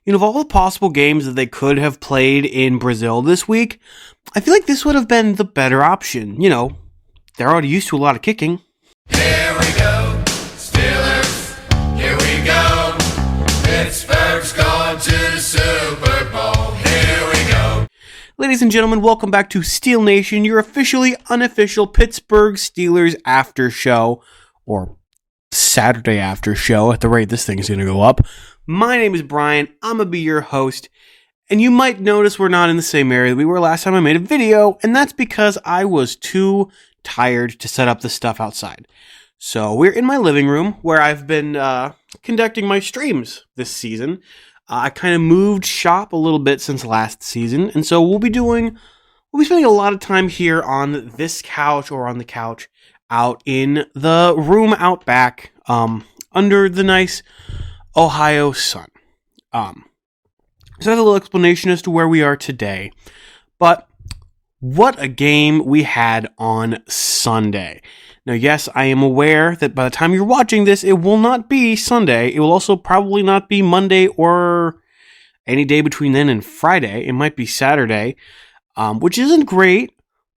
Of all the possible games that they could have played in Brazil this week, I feel like this would have been the better option. They're already used to a lot of kicking. Here we go, Steelers, here we go. Pittsburgh's going to the Super Bowl, here we go. Ladies and gentlemen, welcome back to Steel Nation, your officially unofficial Pittsburgh Steelers after show, or Saturday after show at the rate this thing's going to go up. My name is Brian, I'm going to be your host, and you might notice we're not in the same area that we were last time I made a video, and that's because I was too tired to set up the stuff outside. So we're in my living room where I've been conducting my streams this season. I kind of moved shop a little bit since last season, and so we'll be spending a lot of time here on this couch or on the couch out in the room out back under the nice Ohio sun. So that's a little explanation as to where we are today. But what a game we had on Sunday. Now, yes, I am aware that by the time you're watching this, it will not be Sunday. It will also probably not be Monday or any day between then and Friday. It might be Saturday, which isn't great,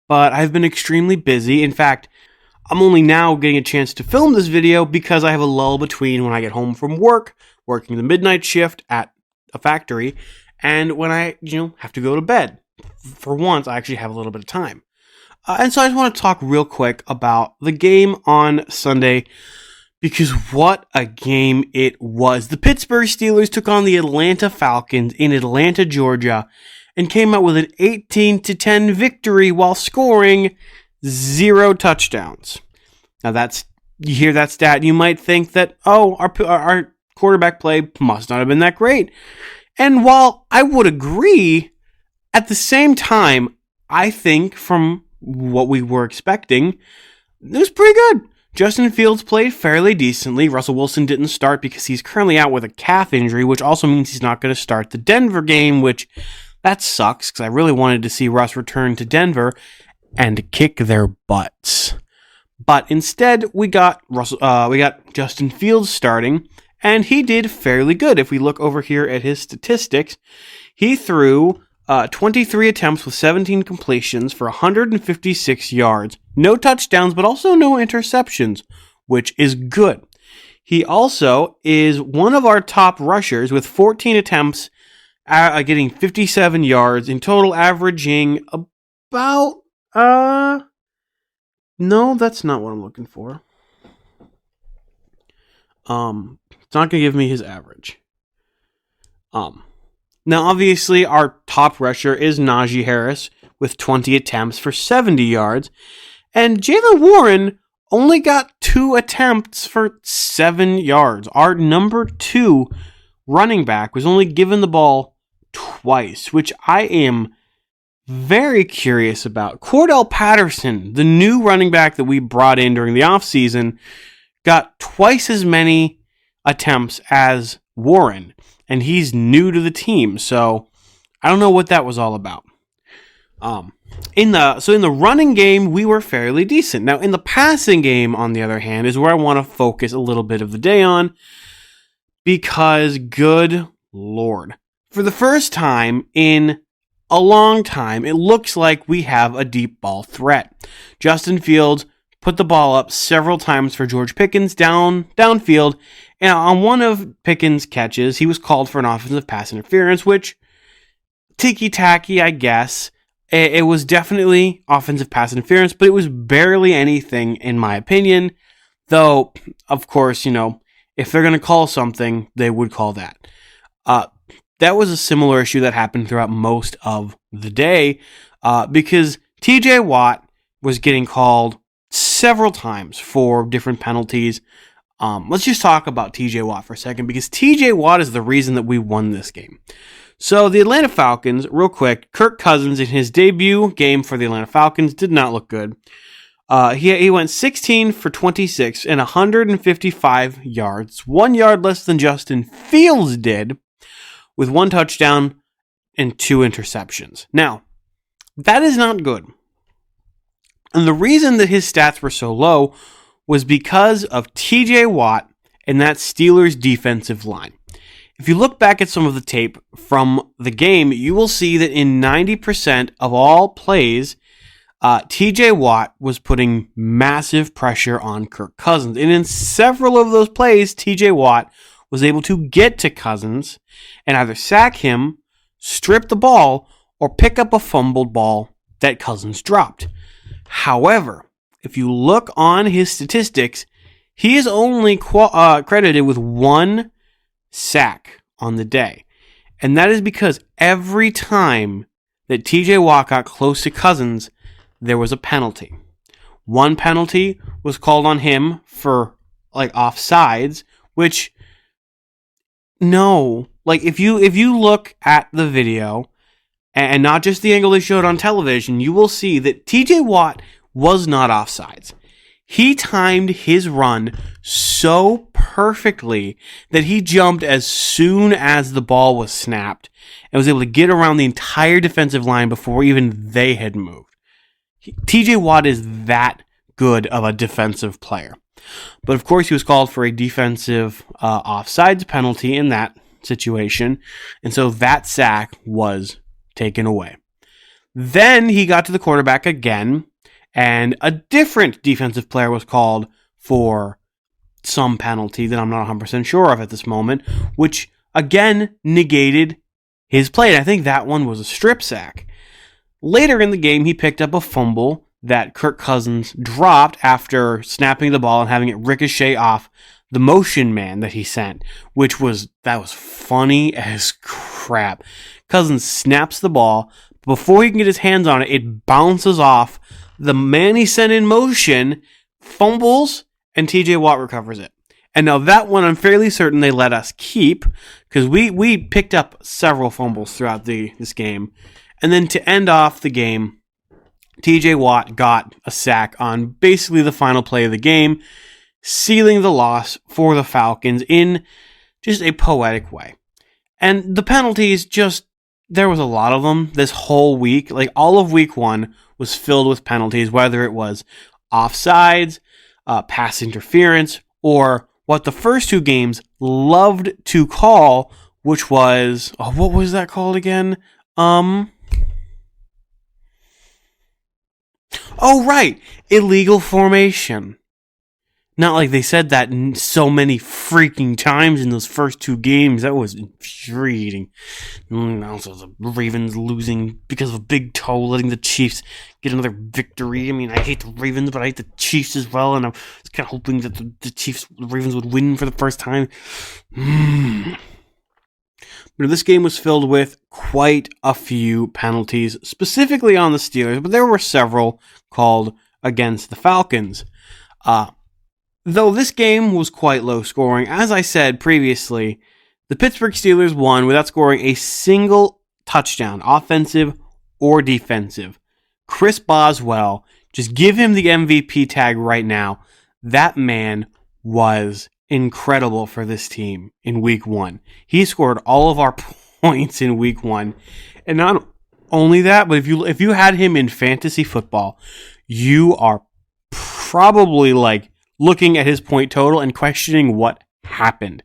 but I've been extremely busy. In fact, I'm only now getting a chance to film this video because I have a lull between when I get home from work, working the midnight shift at a factory, and when I, have to go to bed. For once, I actually have a little bit of time. And so I just want to talk real quick about the game on Sunday, because what a game it was. The Pittsburgh Steelers took on the Atlanta Falcons in Atlanta, Georgia, and came out with an 18-10 victory while scoring 0 touchdowns. Now you hear that stat, and you might think that, our quarterback play must not have been that great. And while I would agree, at the same time, I think from what we were expecting, it was pretty good. Justin Fields played fairly decently. Russell Wilson didn't start because he's currently out with a calf injury, which also means he's not going to start the Denver game, which that sucks because I really wanted to see Russ return to Denver and kick their butts. But instead, we got Justin Fields starting, and he did fairly good. If we look over here at his statistics, he threw 23 attempts with 17 completions for 156 yards. No touchdowns, but also no interceptions, which is good. He also is one of our top rushers with 14 attempts, getting 57 yards in total, averaging about... No, that's not what I'm looking for. It's not going to give me his average. Now, obviously, our top rusher is Najee Harris with 20 attempts for 70 yards. And Jaylen Warren only got 2 attempts for 7 yards. Our number 2 running back was only given the ball twice, which I am very curious about. Cordell Patterson, the new running back that we brought in during the offseason, got twice as many attempts as Warren, and he's new to the team, so I don't know what that was all about. In the running game, we were fairly decent. Now, in the passing game, on the other hand, is where I want to focus a little bit of the day on, because good Lord, for the first time in a long time, it looks like we have a deep ball threat. Justin Fields put the ball up several times for George Pickens downfield, and on one of Pickens' catches, he was called for an offensive pass interference, which, ticky-tacky, I guess. It was definitely offensive pass interference, but it was barely anything, in my opinion, though, of course, if they're going to call something, they would call that. That was a similar issue that happened throughout most of the day, because TJ Watt was getting called several times for different penalties. Let's just talk about TJ Watt for a second, because TJ Watt is the reason that we won this game. So the Atlanta Falcons, real quick, Kirk Cousins in his debut game for the Atlanta Falcons did not look good. He went 16 for 26 and 155 yards, 1 yard less than Justin Fields did, with 1 touchdown and 2 interceptions. Now, that is not good. And the reason that his stats were so low was because of TJ Watt and that Steelers defensive line. if you look back at some of the tape from the game, you will see that in 90% of all plays, TJ Watt was putting massive pressure on Kirk Cousins. And in several of those plays, TJ Watt was able to get to Cousins and either sack him, strip the ball, or pick up a fumbled ball that Cousins dropped. However, if you look on his statistics, he is only credited with 1 sack on the day. And that is because every time that TJ Watt got close to Cousins, there was a penalty. One penalty was called on him for offsides, which no, if you look at the video and not just the angle they showed on television, you will see that TJ Watt was not offsides. He timed his run so perfectly that he jumped as soon as the ball was snapped and was able to get around the entire defensive line before even they had moved. TJ Watt is that good of a defensive player. But of course, he was called for a defensive offsides penalty in that situation, and so that sack was taken away. Then he got to the quarterback again, and a different defensive player was called for some penalty that I'm not 100% sure of at this moment, which again negated his play. And I think that one was a strip sack. Later in the game, he picked up a fumble that Kirk Cousins dropped after snapping the ball and having it ricochet off the motion man that he sent, that was funny as crap. Cousins snaps the ball. Before he can get his hands on it, it bounces off the man he sent in motion, fumbles, and TJ Watt recovers it. And now that one, I'm fairly certain they let us keep, because we picked up several fumbles throughout this game. And then to end off the game, TJ Watt got a sack on basically the final play of the game, sealing the loss for the Falcons in just a poetic way. And the penalties, there was a lot of them this whole week. All of week 1 was filled with penalties, whether it was offsides, pass interference, or what the first 2 games loved to call, which was, what was that called again? Oh, right. Illegal formation. Not like they said that so many freaking times in those first 2 games. That was infuriating. Also, the Ravens losing because of a big toe, letting the Chiefs get another victory. I mean, I hate the Ravens, but I hate the Chiefs as well. And I was kind of hoping that the Ravens would win for the first time. But this game was filled with quite a few penalties, specifically on the Steelers, but there were several called against the Falcons. Though this game was quite low scoring, as I said previously, the Pittsburgh Steelers won without scoring a single touchdown, offensive or defensive. Chris Boswell, just give him the MVP tag right now. That man was incredible for this team in week 1. He scored all of our points in week 1. And not only that, but if you had him in fantasy football, you are probably looking at his point total and questioning what happened.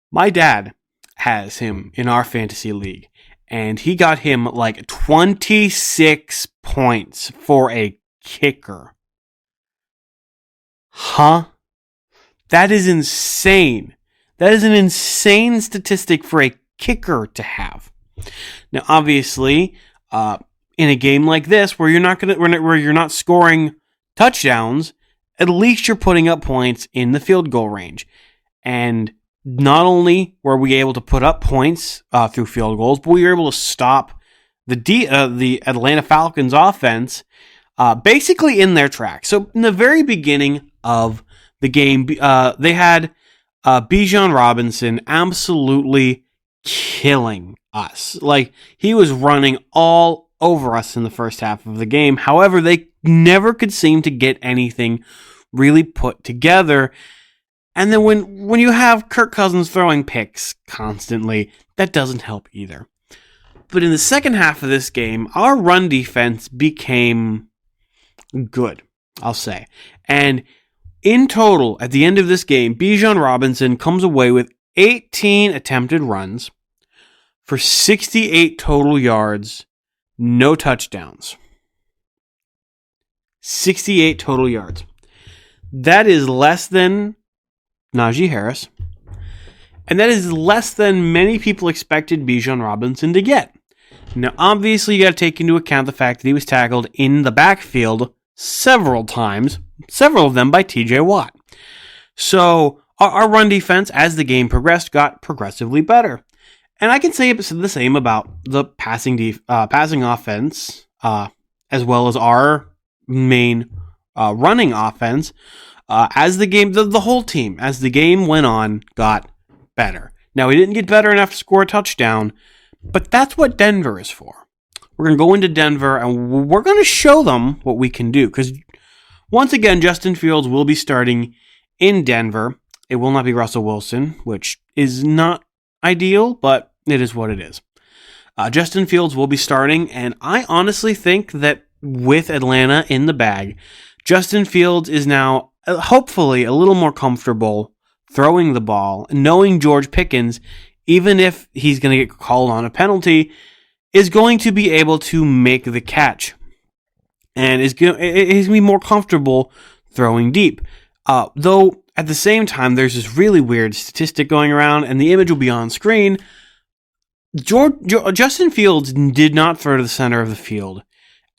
My dad has him in our fantasy league, and he got him 26 points for a kicker. Huh? That is insane. That is an insane statistic for a kicker to have. Now, obviously, in a game like this where you're not scoring touchdowns, at least you're putting up points in the field goal range. And not only were we able to put up points through field goals, but we were able to stop the Atlanta Falcons offense basically in their tracks. So in the very beginning of the game, they had Bijan Robinson absolutely killing us. He was running all over us in the first half of the game. However, they never could seem to get anything really put together. And then when you have Kirk Cousins throwing picks constantly, that doesn't help either. But in the second half of this game, our run defense became good, I'll say. And in total, at the end of this game, Bijan Robinson comes away with 18 attempted runs for 68 total yards, no touchdowns. 68 total yards. That is less than Najee Harris. And that is less than many people expected Bijan Robinson to get. Now, obviously, you got to take into account the fact that he was tackled in the backfield several times, several of them by TJ Watt. So, our run defense, as the game progressed, got progressively better. And I can say the same about the passing offense, as well as our main running offense. As the game, the whole team, as the game went on, got better. Now, we didn't get better enough to score a touchdown, but that's what Denver is for. We're going to go into Denver, and we're going to show them what we can do. Because, once again, Justin Fields will be starting in Denver. It will not be Russell Wilson, which is not ideal, but it is what it is. Justin Fields will be starting, and I honestly think that with Atlanta in the bag, Justin Fields is now hopefully a little more comfortable throwing the ball, knowing George Pickens, even if he's going to get called on a penalty, is going to be able to make the catch, and he's going to be more comfortable throwing deep. Though, at the same time, there's this really weird statistic going around, and the image will be on screen. Justin Fields did not throw to the center of the field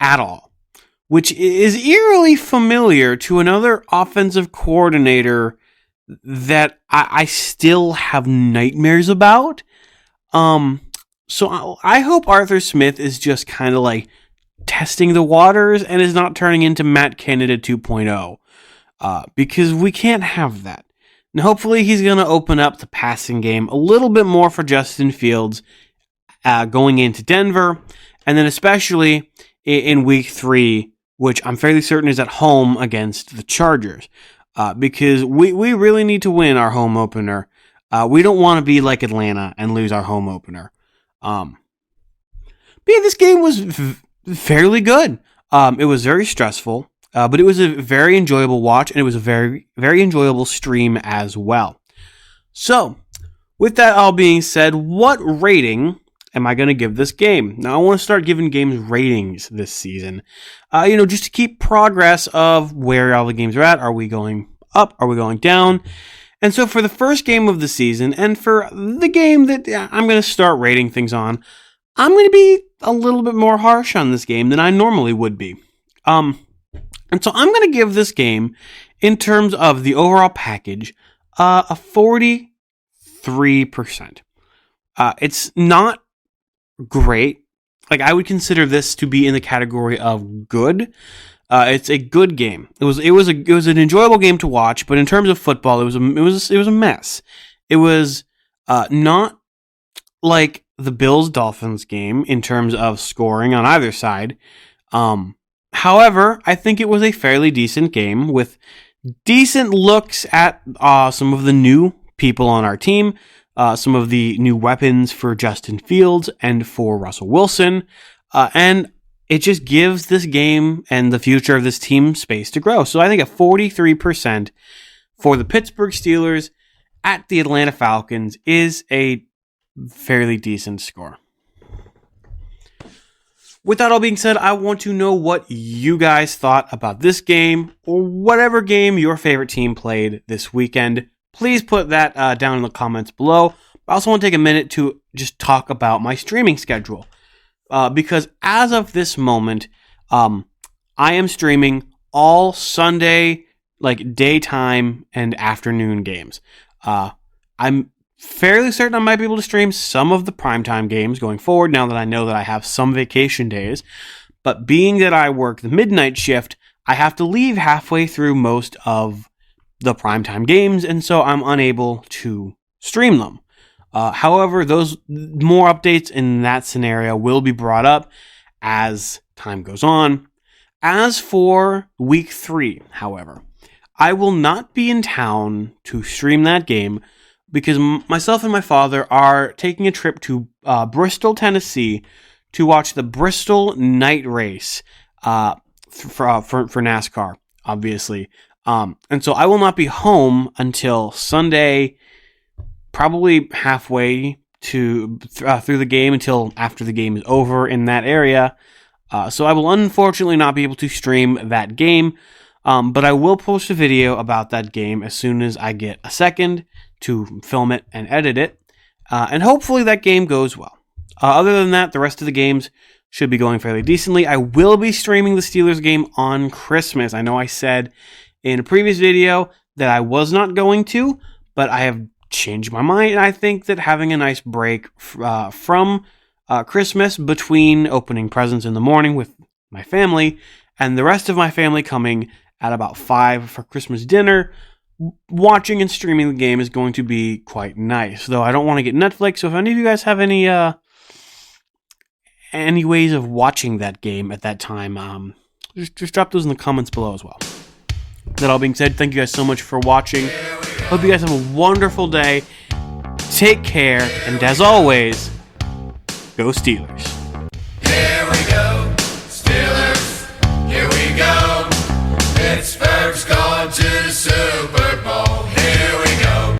at all, which is eerily familiar to another offensive coordinator that I still have nightmares about. So I hope Arthur Smith is just kind of like testing the waters and is not turning into Matt Canada 2.0. Because we can't have that. And hopefully he's going to open up the passing game a little bit more for Justin Fields going into Denver, and then especially in Week 3, which I'm fairly certain is at home against the Chargers, because we really need to win our home opener. We don't want to be like Atlanta and lose our home opener. But yeah, this game was fairly good. It was very stressful. But it was a very enjoyable watch, and it was a very, very enjoyable stream as well. So, with that all being said, what rating am I going to give this game? Now, I want to start giving games ratings this season. Just to keep progress of where all the games are at. Are we going up? Are we going down? And so, for the first game of the season, and for the game that I'm going to start rating things on, I'm going to be a little bit more harsh on this game than I normally would be. And so I'm going to give this game, in terms of the overall package, a 43%. It's not great. Like, I would consider this to be in the category of good. It's a good game. It was an enjoyable game to watch, but in terms of football, it was a mess. It was not like the Bills-Dolphins game in terms of scoring on either side. However, I think it was a fairly decent game with decent looks at some of the new people on our team, some of the new weapons for Justin Fields and for Russell Wilson, and it just gives this game and the future of this team space to grow. So I think a 43% for the Pittsburgh Steelers at the Atlanta Falcons is a fairly decent score. With that all being said, I want to know what you guys thought about this game or whatever game your favorite team played this weekend. Please put that down in the comments below. I also want to take a minute to just talk about my streaming schedule. Because as of this moment, I am streaming all Sunday, like daytime and afternoon games. I'm fairly certain I might be able to stream some of the primetime games going forward now that I know that I have some vacation days. But being that I work the midnight shift, I have to leave halfway through most of the primetime games, and so I'm unable to stream them. However, those more updates in that scenario will be brought up as time goes on. As for Week 3, however, I will not be in town to stream that game because myself and my father are taking a trip to Bristol, Tennessee to watch the Bristol night race for NASCAR, obviously. And so I will not be home until Sunday, probably halfway through the game until after the game is over in that area. So I will unfortunately not be able to stream that game, but I will post a video about that game as soon as I get a second to film it and edit it, and hopefully that game goes well. Other than that, the rest of the games should be going fairly decently. I will be streaming the Steelers game on Christmas. I know I said in a previous video that I was not going to, but I have changed my mind. I think that having a nice break from Christmas between opening presents in the morning with my family and the rest of my family coming at about 5 for Christmas dinner, watching and streaming the game is going to be quite nice. Though I don't want to get Netflix, so if any of you guys have any ways of watching that game at that time, just drop those in the comments below as well. That all being said, thank you guys so much for watching. Hope you guys have a wonderful day. Take care, and as always, go Steelers.